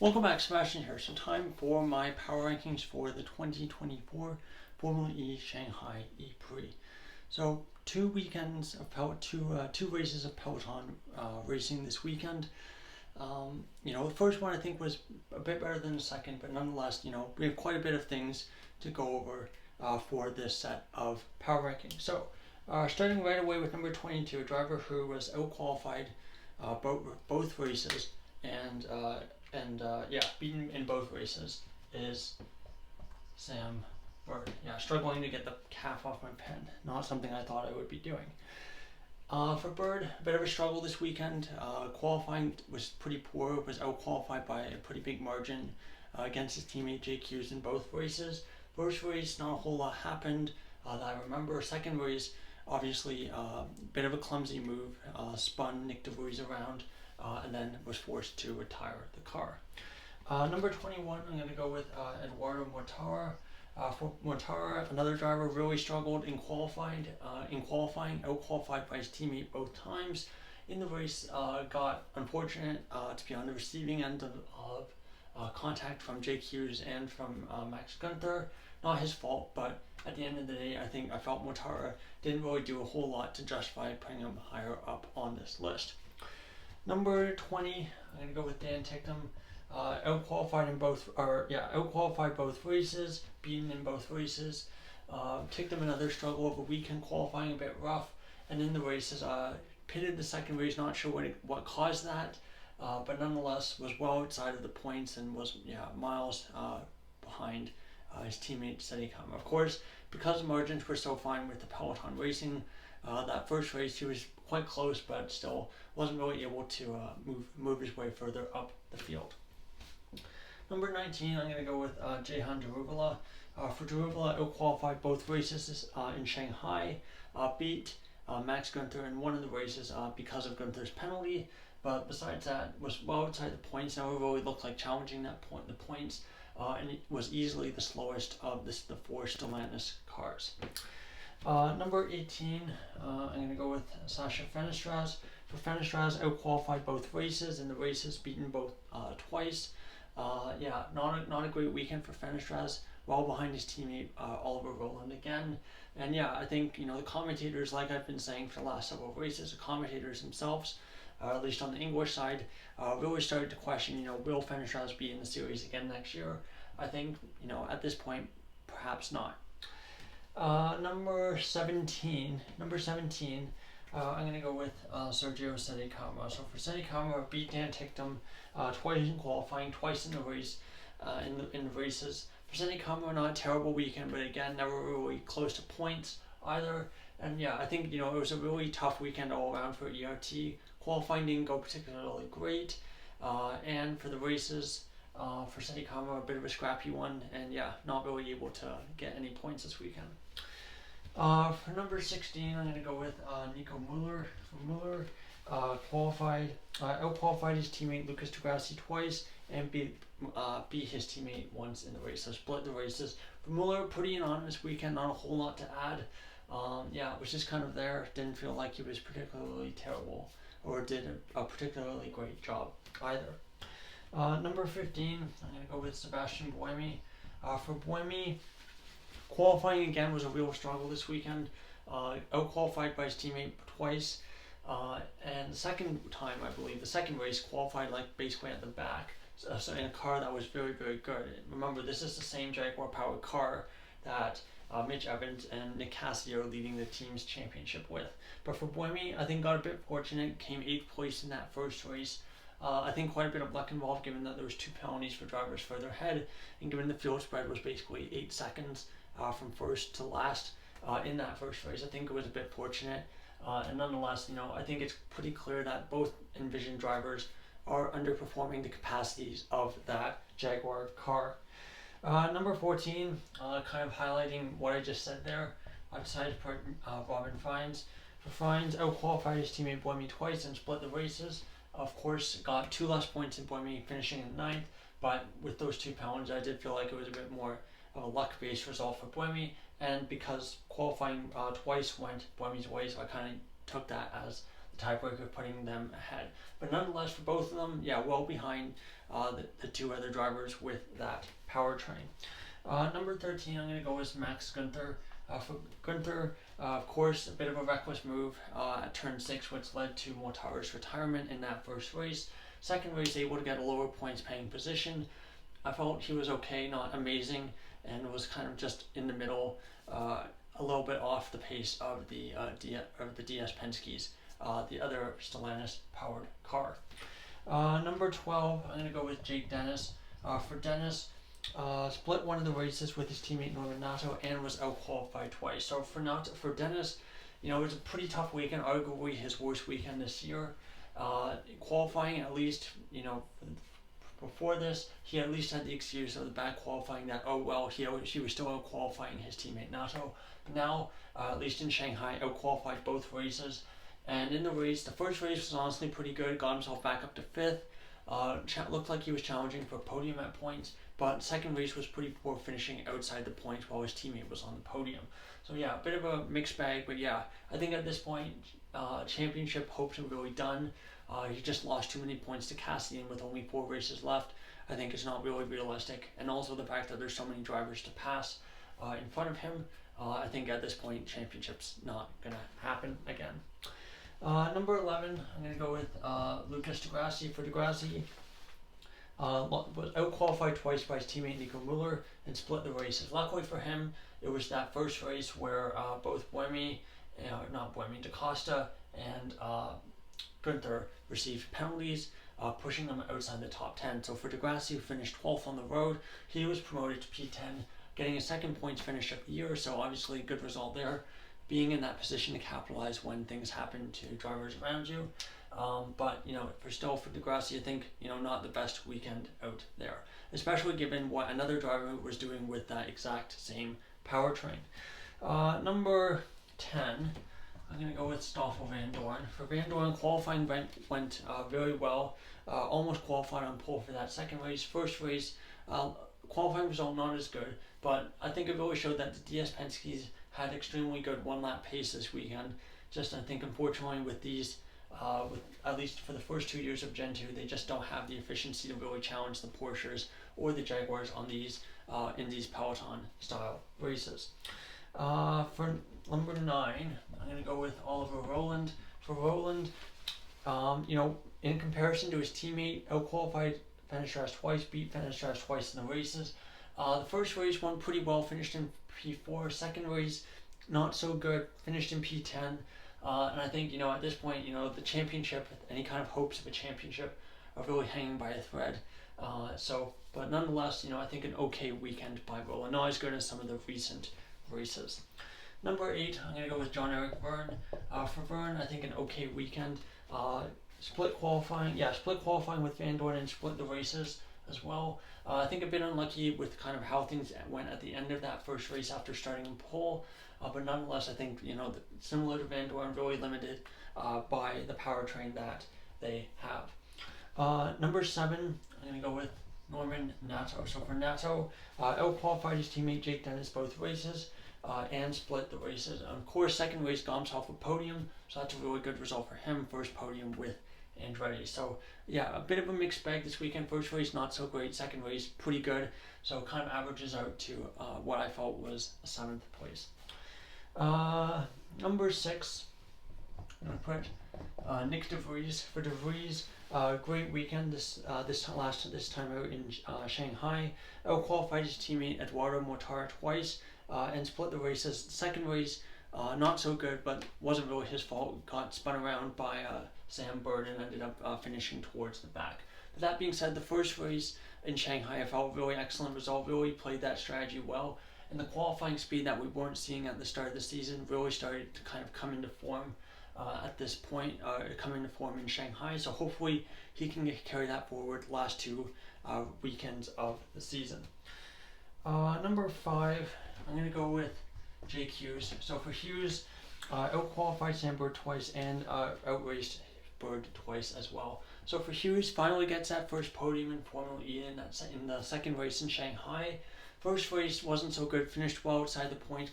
Welcome back, Sebastian here. So time for my power rankings for the 2024 Formula E Shanghai E-Prix. So two weekends of two races of Peloton racing this weekend. The first one I think was a bit better than the second, but nonetheless, we have quite a bit of things to go over for this set of power rankings. So starting right away with number 22, a driver who was out-qualified both races and beaten in both races is Sam Bird. Yeah, struggling to get the calf off my pen. Not something I thought I would be doing. For Bird, a bit of a struggle this weekend. Qualifying was pretty poor, was out-qualified by a pretty big margin against his teammate Jake Hughes in both races. First race, not a whole lot happened that I remember. Second race, obviously a bit of a clumsy move, spun Nick DeVries around, and then was forced to retire the car. Number 21, I'm going to go with Eduardo Mortara. For Mortara, another driver really struggled in qualifying, out-qualified by his teammate both times. In the race, got unfortunate to be on the receiving end of contact from Jake Hughes and from Max Gunther. Not his fault, but at the end of the day, I felt Mortara didn't really do a whole lot to justify putting him higher up on this list. Number 20, I'm going to go with Dan Ticktum. Out-qualified both races, beaten in both races. Ticktum another struggle of a weekend qualifying, a bit rough, and in the races, pitted the second race. Not sure what caused that, but nonetheless was well outside of the points and was miles behind his teammate Steadicam. Of course, because the margins were so fine with the Peloton racing, that first race he was quite close, but still wasn't really able to move his way further up the field. Number 19, I'm going to go with Jehan Daruvalla. For Daruvalla, out-qualified both races in Shanghai, beat Max Gunther in one of the races because of Gunther's penalty, but besides that, was well outside the points. Never really looked like challenging the points, and it was easily the slowest of the four Stellantis cars. Number 18, I'm going to go with Sasha Fenestraz. For Fenestraz, out-qualified both races, and the races beaten both twice. Not a great weekend for Fenestraz. Well behind his teammate Oliver Rowland again. And I think the commentators, like I've been saying for the last several races, the commentators themselves, at least on the English side, really started to question, will Fenestraz be in the series again next year? I think, at this point, perhaps not. Number 17, I'm going to go with Sergio Steadicama. So for Steadicama, beat Dan Ticktum twice in qualifying, twice in the race, in the races. For Steadicama, not a terrible weekend, but again, never really close to points either. And I think it was a really tough weekend all around for ERT. Qualifying didn't go particularly great, and for the races, for Steadicama, a bit of a scrappy one, and not really able to get any points this weekend. For number 16, I'm going to go with Nico Muller. Muller out-qualified his teammate Lucas Degrassi twice and beat his teammate once in the race. So split the races. For Muller, pretty anonymous weekend, not a whole lot to add. It was just kind of there. Didn't feel like he was particularly terrible or did a particularly great job either. Number 15, I'm going to go with Sebastian Buemi. For Buemi, qualifying again was a real struggle this weekend. Out-qualified by his teammate twice. And the second time, I believe, the second race qualified basically at the back. So in a car that was very, very good. Remember, this is the same Jaguar-powered car that Mitch Evans and Nick Cassidy are leading the team's championship with. But for Buemi, I think got a bit fortunate, came 8th place in that first race. I think quite a bit of luck involved, given that there was 2 penalties for drivers further ahead, and given the field spread was basically 8 seconds from first to last in that first race. I think it was a bit fortunate, and nonetheless, I think it's pretty clear that both Envision drivers are underperforming the capacities of that Jaguar car. Number 14, kind of highlighting what I just said there, I decided to put Robin Fines. For Fines, out-qualified his teammate Buemi twice and split the races. Of course, got 2 less points in Buemi, finishing in 9th, but with those 2 penalties, I did feel like it was a bit more of a luck-based result for Buemi, and because qualifying twice went Buemi's way, so I kind of took that as the tiebreaker, putting them ahead. But nonetheless, for both of them, yeah, well behind the two other drivers with that powertrain. Number 13, I'm going to go with Max Gunther. For Gunther, of course, a bit of a reckless move at turn 6, which led to Mortaro's retirement in that first race. Second race, able to get a lower points paying position. I felt he was okay, not amazing, and was kind of just in the middle, a little bit off the pace of the DS Penske's, the other Stellantis powered car. Number 12, I'm going to go with Jake Dennis. For Dennis, split one of the races with his teammate Norman Nato and was out-qualified twice. So for Dennis, it was a pretty tough weekend, arguably his worst weekend this year. Qualifying, at least, before this, he at least had the excuse of the bad qualifying that, oh well, he was still out-qualifying his teammate Nato. But now, at least in Shanghai, out-qualified both races. And in the race, the first race was honestly pretty good, got himself back up to 5th. Looked like he was challenging for a podium at points, but second race was pretty poor, finishing outside the points while his teammate was on the podium. So yeah, a bit of a mixed bag, but yeah, I think at this point, championship hopes are really done. He just lost too many points to Cassian with only 4 races left. I think it's not really realistic, and also the fact that there's so many drivers to pass in front of him. I think at this point, championship's not gonna happen again. Number 11, I'm going to go with Lucas Di Grassi. For Di Grassi, was out-qualified twice by his teammate Nico Muller and split the races. Luckily for him, it was that first race where both Da Costa and Gunther received penalties, pushing them outside the top 10. So for Di Grassi, who finished 12th on the road, he was promoted to P10, getting a second points finish of the year, so obviously a good result there, being in that position to capitalize when things happen to drivers around you. But for Di Grassi, I think not the best weekend out there, especially given what another driver was doing with that exact same powertrain. Number 10, I'm going to go with Stoffel Van Dorn. For Van Dorn, qualifying went very well, almost qualified on pole for that second race. First race, qualifying result not as good, but I think it really showed that the DS Penske's had extremely good one-lap pace this weekend. Just I think unfortunately with these, at least for the first 2 years of Gen 2, they just don't have the efficiency to really challenge the Porsches or the Jaguars on these in these Peloton style races. For number 9, I'm going to go with Oliver Rowland. For Rowland, in comparison to his teammate, out-qualified Fenestras twice, beat Fenestras twice in the races. The first race went pretty well, finished in P4. Second race, not so good, finished in P10. And I think, at this point, the championship, any kind of hopes of a championship are really hanging by a thread. But nonetheless, I think an okay weekend by Rowland, not as good as some of the recent races. Number 8, I'm going to go with John-Eric Verne. For Verne, I think an okay weekend. Split qualifying with Van Dorn and split the races as well. I think a bit unlucky with kind of how things went at the end of that first race after starting in pole, but nonetheless, I think similar to Van Dorn, really limited by the powertrain that they have. Number 7, I'm going to go with Norman Nato. So for Nato, out-qualified his teammate Jake Dennis both races and split the races. Of course, second race got himself a podium, so that's a really good result for him. First podium with Andretti. So yeah, a bit of a mixed bag this weekend. First race not so great, second race pretty good. So kind of averages out to what I felt was a 7th place. Number 6, I'm going to put Nick De Vries. For De Vries, great weekend this time out in Shanghai. Out-qualified his teammate Eduardo Mortara twice and split the races. Second race, not so good, but wasn't really his fault. Got spun around by Sam Bird and ended up finishing towards the back. But that being said, the first race in Shanghai, I felt really excellent result, really played that strategy well, and the qualifying speed that we weren't seeing at the start of the season really started to kind of come into form at this point, come into form in Shanghai. So hopefully he can carry that forward last 2 weekends of the season. Number 5, I'm going to go with Jake Hughes. So for Hughes, out-qualified Sam Bird twice and outraced Bird twice as well. So for Hughes, finally gets that first podium in Formula E in the second race in Shanghai. First race wasn't so good, finished well outside the points,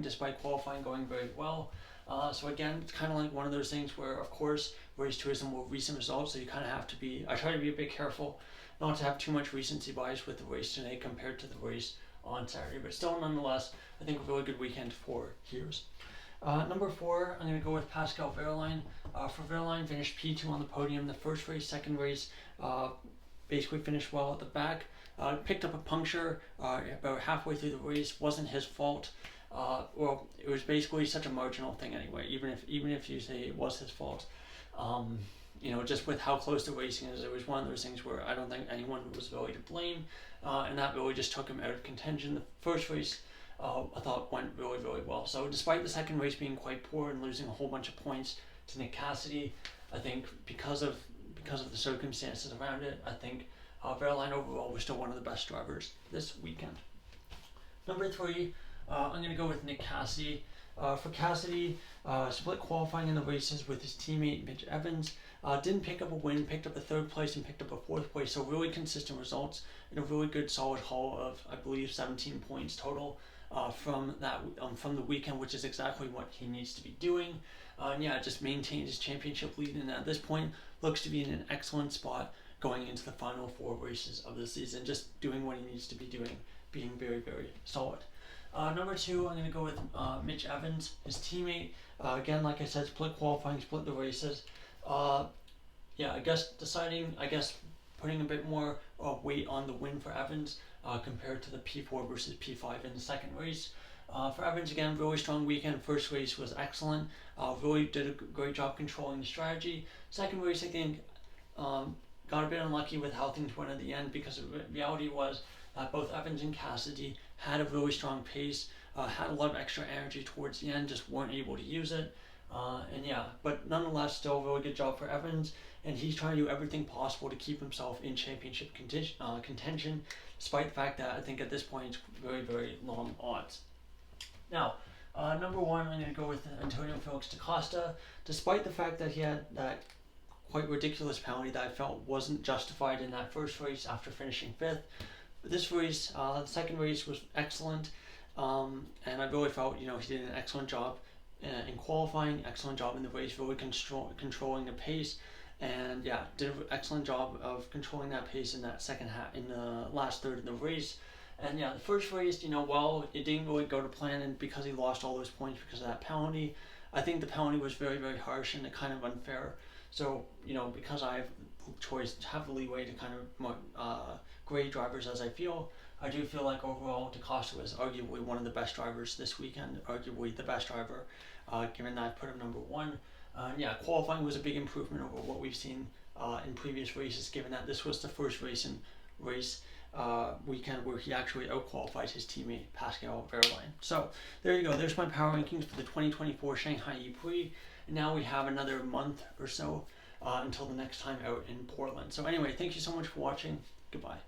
despite qualifying going very well. So again, it's kind of like one of those things where, of course, race 2 is a more recent result, so you kind of have to be, I try to be a bit careful not to have too much recency bias with the race today compared to the race on Saturday, but still nonetheless, I think a really good weekend for Hears. Number 4, I'm going to go with Pascal Wehrlein. For Wehrlein, finished P2 on the podium the first race, second race, basically finished well at the back. Picked up a puncture about halfway through the race. Wasn't his fault. Well, it was basically such a marginal thing anyway. Even if you say it was his fault, just with how close the racing is, it was one of those things where I don't think anyone was really to blame, and that really just took him out of contention. The first race, I thought went really, really well. So despite the second race being quite poor and losing a whole bunch of points to Nick Cassidy, I think because of the circumstances around it, I think Wehrlein overall was still one of the best drivers this weekend. Number 3, I'm going to go with Nick Cassidy. For Cassidy, split qualifying in the races with his teammate Mitch Evans. Didn't pick up a win, picked up a 3rd place and picked up a 4th place. So really consistent results and a really good solid haul of, I believe, 17 points total from the weekend, which is exactly what he needs to be doing. Just maintained his championship lead, and at this point looks to be in an excellent spot going into the final 4 races of the season, just doing what he needs to be doing, being very, very solid. Number 2, I'm going to go with Mitch Evans, his teammate. Again, like I said, split qualifying, split the races. I guess putting a bit more weight on the win for Evans compared to the P4 versus P5 in the second race. For Evans, again, really strong weekend. First race was excellent. Really did a great job controlling the strategy. Second race, I think, got a bit unlucky with how things went at the end, because the reality was that both Evans and Cassidy had a really strong pace, had a lot of extra energy towards the end, just weren't able to use it. But nonetheless, still a really good job for Evans, and he's trying to do everything possible to keep himself in championship contention, despite the fact that I think at this point it's very, very long odds. Now, number 1, I'm going to go with Antonio Felix da Costa, despite the fact that he had that quite ridiculous penalty that I felt wasn't justified in that first race after finishing 5th. But this race, the second race was excellent, and I really felt he did an excellent job in qualifying, excellent job in the race, really controlling the pace, and did an excellent job of controlling that pace in that second half, in the last third of the race. And the first race, while it didn't really go to plan, and because he lost all those points because of that penalty, I think the penalty was very, very harsh and kind of unfair. So, because I have the leeway to kind of grade drivers as I feel, I do feel like overall da Costa was arguably one of the best drivers this weekend, arguably the best driver, given that I put him number 1. Qualifying was a big improvement over what we've seen in previous races, given that this was the first race weekend where he actually out-qualified his teammate Pascal Wehrlein. So there you go. There's my power rankings for the 2024 Shanghai E-Prix. And now we have another month or so until the next time out in Portland. So anyway, thank you so much for watching. Goodbye.